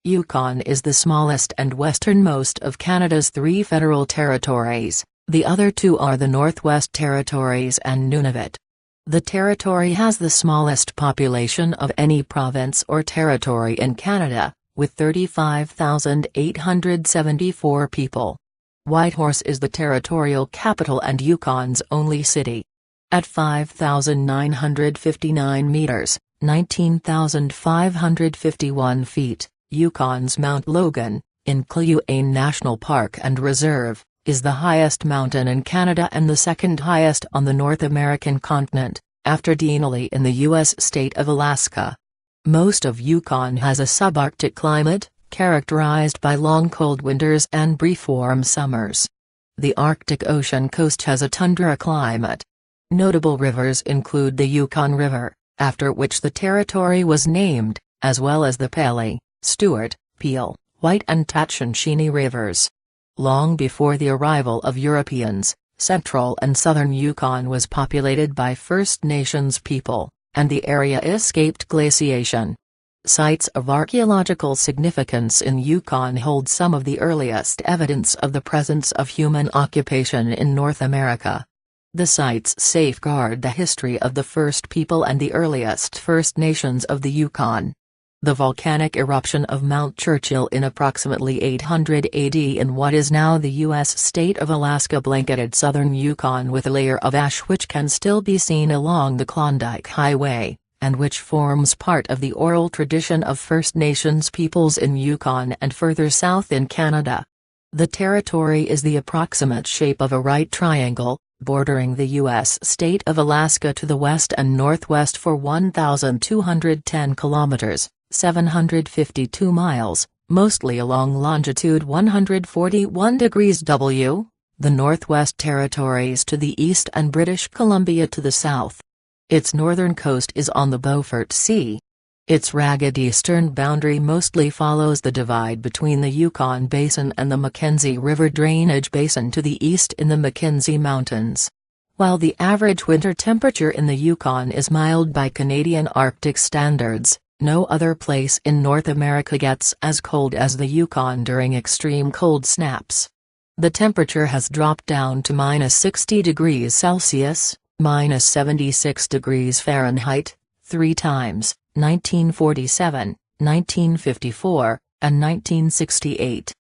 Yukon is the smallest and westernmost of Canada's 3 federal territories, the other 2 are the Northwest Territories and Nunavut. The territory has the smallest population of any province or territory in Canada, with 35,874 people. Whitehorse is the territorial capital and Yukon's only city. At 5,959 meters, 19,551 feet, Yukon's Mount Logan, in Kluane National Park and Reserve, is the highest mountain in Canada and the second highest on the North American continent, after Denali in the U.S. state of Alaska. Most of Yukon has a subarctic climate, characterized by long cold winters and brief warm summers. The Arctic Ocean coast has a tundra climate. Notable rivers include the Yukon River, after which the territory was named, as well as the Pelly, Stewart, Peel, White and Tatshenshini rivers. Long before the arrival of Europeans, central and southern Yukon was populated by First Nations people, and the area escaped glaciation. Sites of archaeological significance in Yukon hold some of the earliest evidence of the presence of human occupation in North America. The sites safeguard the history of the first people and the earliest First Nations of the Yukon. The volcanic eruption of Mount Churchill in approximately 800 AD in what is now the U.S. state of Alaska blanketed southern Yukon with a layer of ash which can still be seen along the Klondike Highway, and which forms part of the oral tradition of First Nations peoples in Yukon and further south in Canada. The territory is the approximate shape of a right triangle, bordering the U.S. state of Alaska to the west and northwest for 1,210 kilometers. 752 miles, mostly along longitude 141 degrees W, the Northwest Territories to the east and British Columbia to the south. Its northern coast is on the Beaufort Sea. Its ragged eastern boundary mostly follows the divide between the Yukon Basin and the Mackenzie River drainage basin to the east in the Mackenzie Mountains. While the average winter temperature in the Yukon is mild by Canadian Arctic standards, no other place in North America gets as cold as the Yukon during extreme cold snaps. The temperature has dropped down to -60 degrees Celsius, -76 degrees Fahrenheit, 3 times, 1947, 1954, and 1968.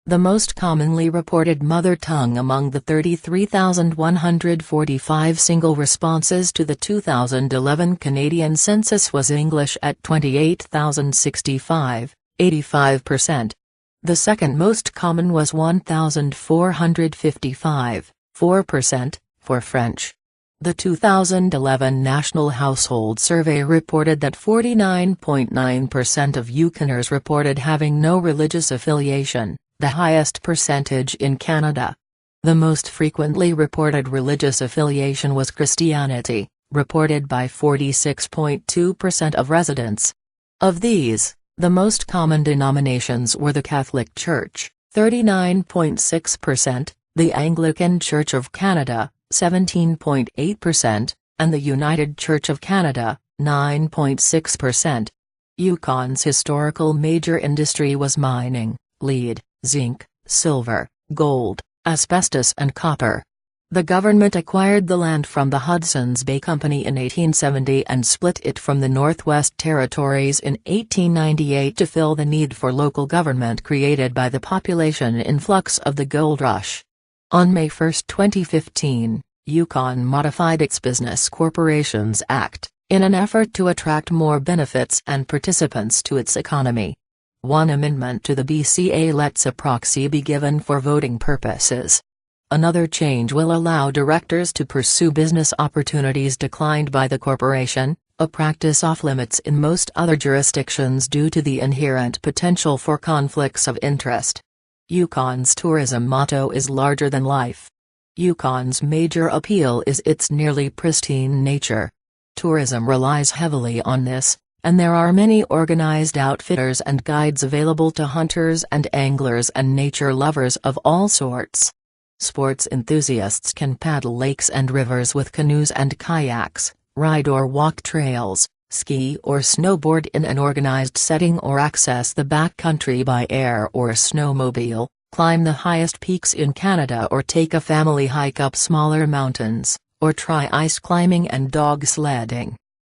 The most commonly reported mother tongue among the 33,145 single responses to the 2011 Canadian census was English at 28,065, 85%. The second most common was 1,455, 4%, for French. The 2011 National Household Survey reported that 49.9% of Yukoners reported having no religious affiliation, the highest percentage in Canada. The most frequently reported religious affiliation was Christianity, reported by 46.2% of residents. Of these, the most common denominations were the Catholic Church, 39.6%, the Anglican Church of Canada, 17.8%, and the United Church of Canada, 9.6%. Yukon's historical major industry was mining, lead, zinc, silver, gold, asbestos and copper. The government acquired the land from the Hudson's Bay Company in 1870 and split it from the Northwest Territories in 1898 to fill the need for local government created by the population influx of the gold rush. On May 1, 2015, Yukon modified its Business Corporations Act, in an effort to attract more benefits and participants to its economy. One amendment to the BCA lets a proxy be given for voting purposes. Another change will allow directors to pursue business opportunities declined by the corporation, a practice off-limits in most other jurisdictions due to the inherent potential for conflicts of interest. Yukon's tourism motto is larger than life. Yukon's major appeal is its nearly pristine nature. Tourism relies heavily on this, and there are many organized outfitters and guides available to hunters and anglers and nature lovers of all sorts. Sports enthusiasts can paddle lakes and rivers with canoes and kayaks, ride or walk trails, ski or snowboard in an organized setting or access the backcountry by air or snowmobile, climb the highest peaks in Canada or take a family hike up smaller mountains, or try ice climbing and dog sledding.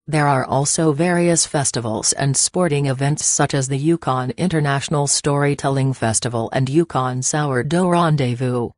There are also various festivals and sporting events such as the Yukon International Storytelling Festival and Yukon Sourdough Rendezvous.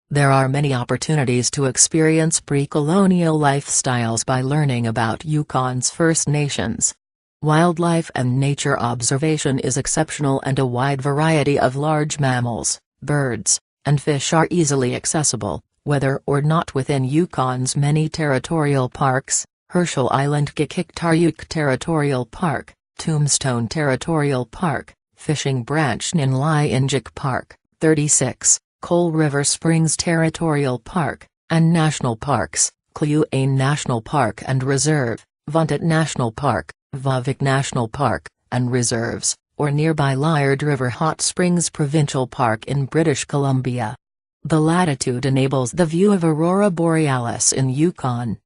There are many opportunities to experience pre-colonial lifestyles by learning about Yukon's First Nations. Wildlife and nature observation is exceptional and a wide variety of large mammals, birds, and fish are easily accessible, whether or not within Yukon's many territorial parks: Herschel Island Gikiktaryuk Territorial Park, Tombstone Territorial Park, Fishing Branch Ninlai-Injik Park, 36, Coal River Springs Territorial Park, and national parks: Kluane National Park and Reserve, Vuntut National Park, Vavik National Park, and Reserves, or nearby Liard River Hot Springs Provincial Park in British Columbia. The latitude enables the view of Aurora Borealis in Yukon.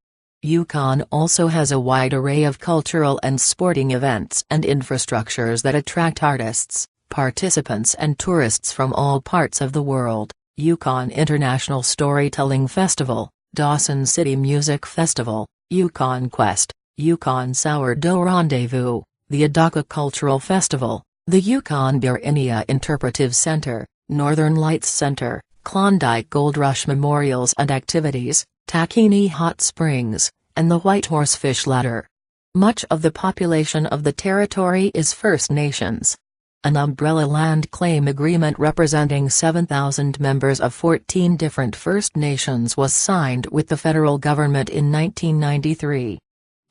Yukon also has a wide array of cultural and sporting events and infrastructures that attract artists, participants and tourists from all parts of the world: Yukon International Storytelling Festival, Dawson City Music Festival, Yukon Quest, Yukon Sourdough Rendezvous, the Adaka Cultural Festival, the Yukon Burinia Interpretive Center, Northern Lights Center, Klondike Gold Rush Memorials and Activities, Takini Hot Springs, and the Whitehorse Fish Ladder. Much of the population of the territory is First Nations. An umbrella land claim agreement representing 7,000 members of 14 different First Nations was signed with the federal government in 1993.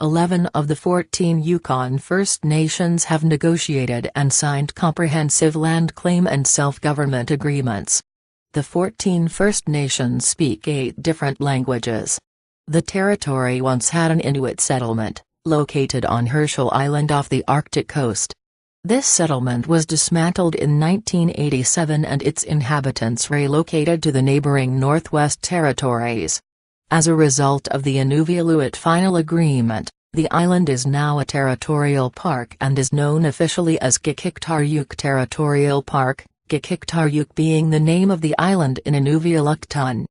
11 of the 14 Yukon First Nations have negotiated and signed comprehensive land claim and self-government agreements. The 14 First Nations speak 8 different languages. The territory once had an Inuit settlement, located on Herschel Island off the Arctic coast. This settlement was dismantled in 1987 and its inhabitants relocated to the neighboring Northwest Territories. As a result of the Inuvialuit Final Agreement, the island is now a territorial park and is known officially as Gikiktaryuk Territorial Park, Gikiktaryuk being the name of the island in Inuvialuktun.